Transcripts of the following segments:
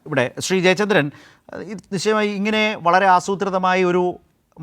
ഇവിടെ ശ്രീ ജയചന്ദ്രൻ, നിശ്ചയമായി ഇങ്ങനെ വളരെ ആസൂത്രിതമായി ഒരു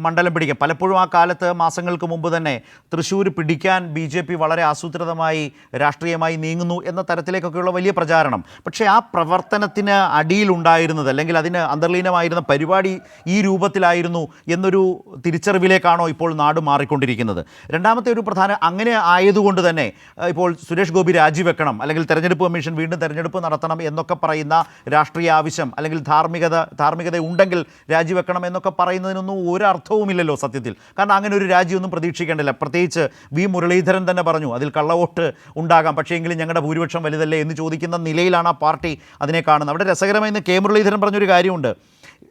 മണ്ഡലം പിടിക്കാൻ പലപ്പോഴും ആ കാലത്ത് മാസങ്ങൾക്ക് മുമ്പ് തന്നെ തൃശ്ശൂർ പിടിക്കാൻ BJP വളരെ ആസൂത്രിതമായി രാഷ്ട്രീയമായി നീങ്ങുന്നു എന്ന തരത്തിലേക്കൊക്കെയുള്ള വലിയ പ്രചാരണം. പക്ഷേ ആ പ്രവർത്തനത്തിന് അടിയിലുണ്ടായിരുന്നത് അല്ലെങ്കിൽ അതിന് അന്തർലീനമായിരുന്ന പരിപാടി ഈ രൂപത്തിലായിരുന്നു എന്നൊരു തിരിച്ചറിവിലേക്കാണോ ഇപ്പോൾ നാട് മാറിക്കൊണ്ടിരിക്കുന്നത്? രണ്ടാമത്തെ ഒരു പ്രധാന അങ്ങനെ ആയതുകൊണ്ട് തന്നെ ഇപ്പോൾ സുരേഷ് ഗോപി രാജിവെക്കണം അല്ലെങ്കിൽ തെരഞ്ഞെടുപ്പ് കമ്മീഷൻ വീണ്ടും തെരഞ്ഞെടുപ്പ് നടത്തണം എന്നൊക്കെ പറയുന്ന രാഷ്ട്രീയ ആവശ്യം അല്ലെങ്കിൽ ധാർമ്മികത ഉണ്ടെങ്കിൽ രാജിവെക്കണം എന്നൊക്കെ പറയുന്നതിനൊന്നും ഒരു അർത്ഥവുമില്ലല്ലോ സത്യത്തിൽ. കാരണം അങ്ങനെ ഒരു രാജിയൊന്നും പ്രതീക്ഷിക്കേണ്ടില്ല. പ്രത്യേകിച്ച് മുരളീധരൻ തന്നെ പറഞ്ഞു അതിൽ കള്ളവോട്ട് ഉണ്ടാകാം, പക്ഷേ എങ്കിലും ഞങ്ങളുടെ ഭൂരിപക്ഷം വലുതല്ലേ എന്ന് ചോദിക്കുന്ന നിലയിലാണ് ആ പാർട്ടി അതിനെ കാണുന്നത്. അവിടെ രസകരമായി ഇന്ന് മുരളീധരൻ പറഞ്ഞൊരു കാര്യമുണ്ട്.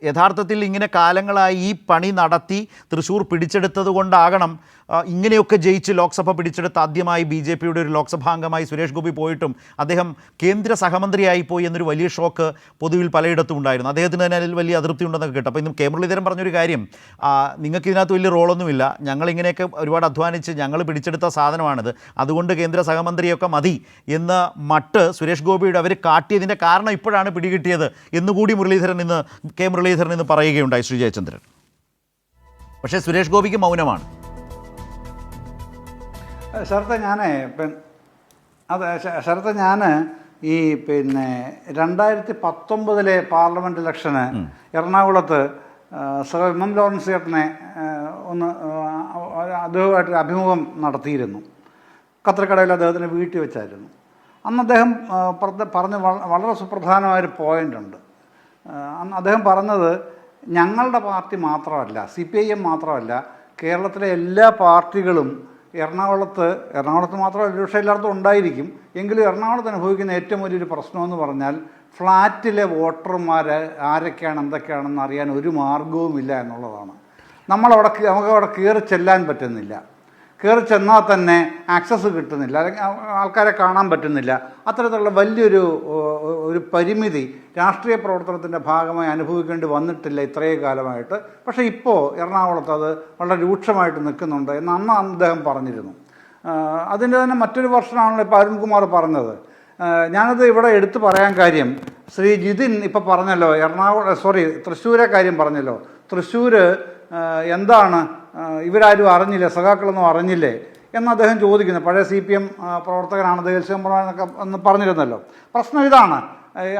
യഥാർത്ഥത്തിൽ ഇങ്ങനെ കാലങ്ങളായി ഈ പണി നടത്തി തൃശ്ശൂർ പിടിച്ചെടുത്തത് കൊണ്ടാകണം ഇങ്ങനെയൊക്കെ ജയിച്ച് ലോക്സഭ പിടിച്ചെടുത്ത് ആദ്യമായി BJPയുടെ ഒരു ലോക്സഭാംഗമായി സുരേഷ് ഗോപി പോയിട്ടും അദ്ദേഹം കേന്ദ്ര സഹമന്ത്രിയായി പോയി എന്നൊരു വലിയ ഷോക്ക് പൊതുവിൽ പലയിടത്തും ഉണ്ടായിരുന്നു. അദ്ദേഹത്തിന് തന്നെ അതിൽ വലിയ അതൃപ്തി ഉണ്ടെന്നൊക്കെ കേട്ടു. അപ്പോൾ ഇന്ന് മുരളീധരൻ പറഞ്ഞൊരു കാര്യം, നിങ്ങൾക്ക് ഇതിനകത്ത് വലിയ റോളൊന്നുമില്ല, ഞങ്ങളിങ്ങനെയൊക്കെ ഒരുപാട് അധ്വാനിച്ച് ഞങ്ങൾ പിടിച്ചെടുത്ത സാധനമാണിത്, അതുകൊണ്ട് കേന്ദ്ര സഹമന്ത്രിയൊക്കെ മതി എന്ന് മട്ട് സുരേഷ് ഗോപിയുടെ അവർ കാട്ടിയതിൻ്റെ കാരണം ഇപ്പോഴാണ് പിടികിട്ടിയത് എന്നുകൂടി മുരളീധരൻ ഇന്ന് പറയുകയുണ്ടായി ശ്രീ ജയചന്ദ്രൻ. പക്ഷേ സുരേഷ് ഗോപിക്ക് മൗനമാണ്. ശരത്തെ ഞാൻ ഈ 2019 പാർലമെൻറ്റ് ഇലക്ഷന് എറണാകുളത്ത് എം ലോറൻസ് ചേട്ടനെ ഒന്ന് അദ്ദേഹമായിട്ടൊരു അഭിമുഖം നടത്തിയിരുന്നു. കത്രക്കടയിൽ അദ്ദേഹത്തിൻ്റെ വീട്ടിൽ വെച്ചായിരുന്നു. അന്ന് അദ്ദേഹം പറഞ്ഞ വളരെ സുപ്രധാനമായൊരു പോയിൻ്റുണ്ട്. അന്ന് അദ്ദേഹം പറഞ്ഞത് ഞങ്ങളുടെ പാർട്ടി മാത്രമല്ല, CPIM മാത്രമല്ല, കേരളത്തിലെ എല്ലാ പാർട്ടികളും എറണാകുളത്ത് മാത്രമല്ല, ഒരുപക്ഷെ എല്ലായിടത്തും ഉണ്ടായിരിക്കും, എങ്കിലും എറണാകുളത്ത് അനുഭവിക്കുന്ന ഏറ്റവും വലിയൊരു പ്രശ്നമെന്ന് പറഞ്ഞാൽ ഫ്ലാറ്റിലെ വോട്ടർമാർ ആരൊക്കെയാണ് എന്തൊക്കെയാണെന്ന് അറിയാൻ ഒരു മാർഗവുമില്ല എന്നുള്ളതാണ്. നമുക്കവിടെ കയറി ചെല്ലാൻ പറ്റുന്നില്ല, കയറി ചെന്നാൽ തന്നെ ആക്സസ് കിട്ടുന്നില്ല, അല്ലെങ്കിൽ ആൾക്കാരെ കാണാൻ പറ്റുന്നില്ല. അത്തരത്തിലുള്ള വലിയൊരു പരിമിതി രാഷ്ട്രീയ പ്രവർത്തനത്തിൻ്റെ ഭാഗമായി അനുഭവിക്കേണ്ടി വന്നിട്ടില്ല ഇത്രയും കാലമായിട്ട്. പക്ഷേ ഇപ്പോൾ എറണാകുളത്ത് അത് വളരെ രൂക്ഷമായിട്ട് നിൽക്കുന്നുണ്ട് എന്ന് അന്ന് അദ്ദേഹം പറഞ്ഞിരുന്നു. അതിൻ്റെ തന്നെ മറ്റൊരു വർഷനാണല്ലോ ഇപ്പോൾ അരുൺകുമാർ പറഞ്ഞത്. ഞാനത് ഇവിടെ എടുത്തു പറയാൻ കാര്യം, ശ്രീ ജിതിൻ ഇപ്പോൾ പറഞ്ഞല്ലോ തൃശ്ശൂരെ കാര്യം പറഞ്ഞല്ലോ. തൃശ്ശൂർ എന്താണ് ഇവരാരും അറിഞ്ഞില്ലേ, സഖാക്കളൊന്നും അറിഞ്ഞില്ലേ എന്ന് അദ്ദേഹം ചോദിക്കുന്നു. പഴയ CPM പ്രവർത്തകനാണ് ദേൽസ്യം എന്നൊക്കെ എന്ന് പറഞ്ഞിരുന്നല്ലോ. പ്രശ്നം ഇതാണ്,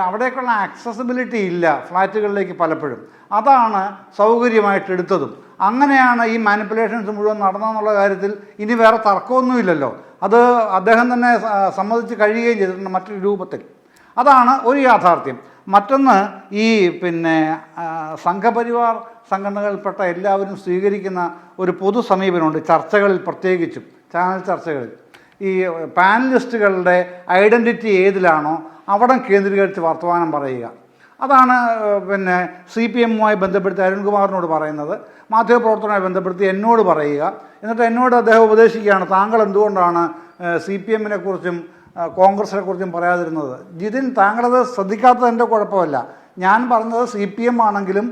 അവിടേക്കുള്ള ആക്സസിബിലിറ്റി ഇല്ല ഫ്ലാറ്റുകളിലേക്ക് പലപ്പോഴും. അതാണ് സൗകര്യമായിട്ട് എടുത്തതും. അങ്ങനെയാണ് ഈ മാനിപ്പുലേഷൻസ് മുഴുവൻ നടന്നെന്നുള്ള കാര്യത്തിൽ ഇനി വേറെ തർക്കമൊന്നുമില്ലല്ലോ. അത് അദ്ദേഹം തന്നെ സമ്മതിച്ച് കഴിയുകയും ചെയ്തിട്ടുണ്ട് മറ്റൊരു രൂപത്തിൽ. അതാണ് ഒരു യാഥാർത്ഥ്യം. മറ്റൊന്ന് ഈ സംഘപരിവാർ സംഘടനകളിൽപ്പെട്ട എല്ലാവരും സ്വീകരിക്കുന്ന ഒരു പൊതു സമീപനമുണ്ട് ചർച്ചകളിൽ, പ്രത്യേകിച്ചും ചാനൽ ചർച്ചകളിൽ. ഈ പാനലിസ്റ്റുകളുടെ ഐഡൻറ്റിറ്റി ഏതിലാണോ അവിടെ കേന്ദ്രീകരിച്ച് വർത്തമാനം പറയുക. അതാണ് CPMുമായി ബന്ധപ്പെടുത്തി അരുൺകുമാറിനോട് പറയുന്നത്, മാധ്യമപ്രവർത്തനവുമായി ബന്ധപ്പെടുത്തി എന്നോട് പറയുക. എന്നിട്ട് എന്നോട് അദ്ദേഹം ഉപദേശിക്കുകയാണ്, താങ്കൾ എന്തുകൊണ്ടാണ് CPMനെ കുറിച്ചും കോൺഗ്രസിനെ കുറിച്ചും പറയാതിരുന്നത്. ജിതിൻ, താങ്കളത് ശ്രദ്ധിക്കാത്തത് എൻ്റെ കുഴപ്പമല്ല. ഞാൻ പറഞ്ഞത് CPM ആണെങ്കിലും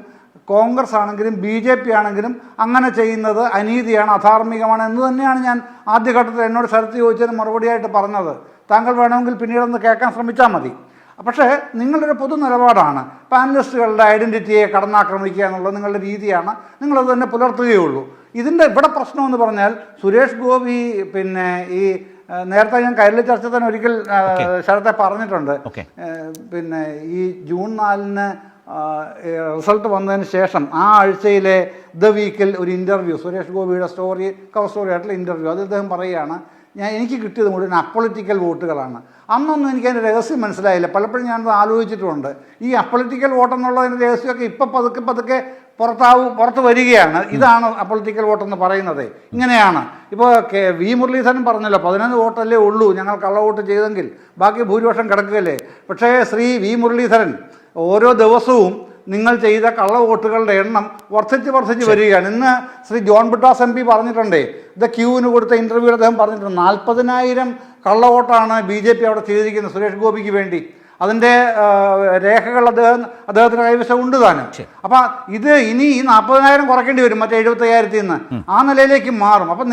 കോൺഗ്രസ് ആണെങ്കിലും BJP ആണെങ്കിലും അങ്ങനെ ചെയ്യുന്നത് അനീതിയാണ്, അധാർമികമാണ് എന്ന് തന്നെയാണ് ഞാൻ ആദ്യഘട്ടത്തിൽ എന്നോട് ശരത്ത് ചോദിച്ചതിന് മറുപടിയായിട്ട് പറഞ്ഞത്. താങ്കൾ വേണമെങ്കിൽ പിന്നീടൊന്ന് കേൾക്കാൻ ശ്രമിച്ചാൽ മതി. പക്ഷേ നിങ്ങളൊരു പൊതു നിലപാടാണ്, പാനലിസ്റ്റുകളുടെ ഐഡൻറ്റിറ്റിയെ കടന്നാക്രമിക്കുക എന്നുള്ളത് നിങ്ങളുടെ രീതിയാണ്, നിങ്ങളത് തന്നെ പുലർത്തുകയുള്ളൂ. ഇവിടെ പ്രശ്നമെന്ന് പറഞ്ഞാൽ സുരേഷ് ഗോപി ഈ നേരത്തെ ഞാൻ കൈരളി ചർച്ച തന്നെ ഒരിക്കൽ ശരത്തെ പറഞ്ഞിട്ടുണ്ട്. ഈ ജൂൺ 4 റിസൾട്ട് വന്നതിന് ശേഷം ആ ആഴ്ചയിലെ ദ വീക്കിൽ ഒരു ഇൻ്റർവ്യൂ, സുരേഷ് ഗോപിയുടെ കവർ സ്റ്റോറി ആയിട്ടുള്ള ഇൻ്റർവ്യൂ, അത് അദ്ദേഹം പറയുകയാണ്, എനിക്ക് കിട്ടിയത് മുഴുവൻ അപ്പൊളിറ്റിക്കൽ വോട്ടുകളാണ്. അന്നൊന്നും എനിക്കതിൻ്റെ രഹസ്യം മനസ്സിലായില്ല. പലപ്പോഴും ഞാനത് ആലോചിച്ചിട്ടുമുണ്ട്. ഈ അപ്പൊളിറ്റിക്കൽ വോട്ടെന്നുള്ളതിൻ്റെ രഹസ്യമൊക്കെ ഇപ്പം പതുക്കെ പുറത്ത് വരികയാണ്. ഇതാണ് അപ്പൊളിറ്റിക്കൽ വോട്ടെന്ന് പറയുന്നത്. ഇങ്ങനെയാണ്. ഇപ്പോൾ മുരളീധരൻ പറഞ്ഞല്ലോ, 11 വോട്ടല്ലേ ഉള്ളൂ ഞങ്ങൾ കള്ളവോട്ട് ചെയ്തെങ്കിൽ, ബാക്കി ഭൂരിപക്ഷം കിടക്കുകയല്ലേ. പക്ഷേ ശ്രീ മുരളീധരൻ ഓരോ ദിവസവും നിങ്ങൾ ചെയ്ത കള്ളവോട്ടുകളുടെ എണ്ണം വർദ്ധിച്ച് വരികയാണ്. ഇന്ന് ശ്രീ ജോൺ ബ്രിട്ടാസ് MP പറഞ്ഞിട്ടുണ്ടേ, ദ ക്യൂവിന് കൊടുത്ത ഇൻ്റർവ്യൂവിൽ അദ്ദേഹം പറഞ്ഞിട്ടുണ്ട് 40,000 കള്ളവോട്ടാണ് BJP അവിടെ ചെയ്തിരിക്കുന്നത് സുരേഷ് ഗോപിക്ക് വേണ്ടി. അതിൻ്റെ രേഖകൾ അദ്ദേഹത്തിന് കൈവശം ഉണ്ട് താനും. അപ്പം ഇത് ഇനി ഈ 40,000 കുറയ്ക്കേണ്ടി വരും മറ്റേ 75,000 നിന്ന് ആ നിലയിലേക്ക് മാറും. അപ്പം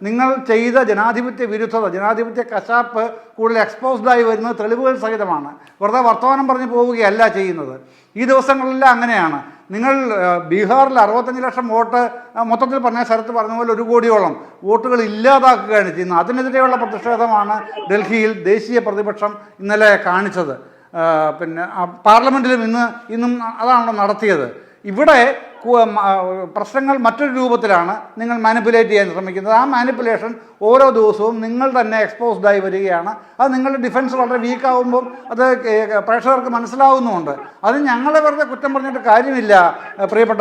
നിങ്ങൾ ചെയ്ത ജനാധിപത്യ വിരുദ്ധത, ജനാധിപത്യ കശാപ്പ് കൂടുതൽ എക്സ്പോസ്ഡായി വരുന്നത് തെളിവുകൾ സഹിതമാണ്. വെറുതെ വർത്തമാനം പറഞ്ഞ് പോവുകയല്ല ചെയ്യുന്നത്. ഈ ദിവസങ്ങളിലെല്ലാം അങ്ങനെയാണ്. നിങ്ങൾ ബീഹാറിൽ 65 ലക്ഷം വോട്ട് മൊത്തത്തിൽ പറഞ്ഞ ശരത്ത് പറഞ്ഞ പോലെ 1 കോടിയോളം വോട്ടുകൾ ഇല്ലാതാക്കുകയാണ് ചെയ്യുന്നത്. അതിനെതിരെയുള്ള പ്രതിഷേധമാണ് ഡൽഹിയിൽ ദേശീയ പ്രതിപക്ഷം ഇന്നലെ കാണിച്ചത്. പിന്നെ പാർലമെൻറ്റിലും ഇന്നും അതാണല്ലോ നടത്തിയത്. ഇവിടെ പ്രശ്നങ്ങൾ മറ്റൊരു രൂപത്തിലാണ് നിങ്ങൾ മാനിപ്പുലേറ്റ് ചെയ്യാൻ ശ്രമിക്കുന്നത്. ആ മാനിപ്പുലേഷൻ ഓരോ ദിവസവും നിങ്ങൾ തന്നെ എക്സ്പോസ്ഡായി വരികയാണ്. അത് നിങ്ങളുടെ ഡിഫൻസ് വളരെ വീക്കാവുമ്പം അത് പ്രേക്ഷകർക്ക് മനസ്സിലാവുന്നുമുണ്ട്. അത് ഞങ്ങളെ വെറുതെ കുറ്റം പറഞ്ഞിട്ട് കാര്യമില്ല പ്രിയപ്പെട്ട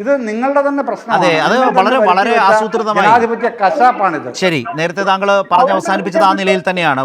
ഇത് നിങ്ങളുടെ തന്നെ പ്രശ്നമാണ്. വളരെ ആസൂത്രിതമായി ജനാധിപത്യ കശാപ്പാണിത്. ശരി, നേരത്തെ താങ്കൾ പറഞ്ഞ് അവസാനിപ്പിച്ചത് ആ നിലയിൽ തന്നെയാണ്.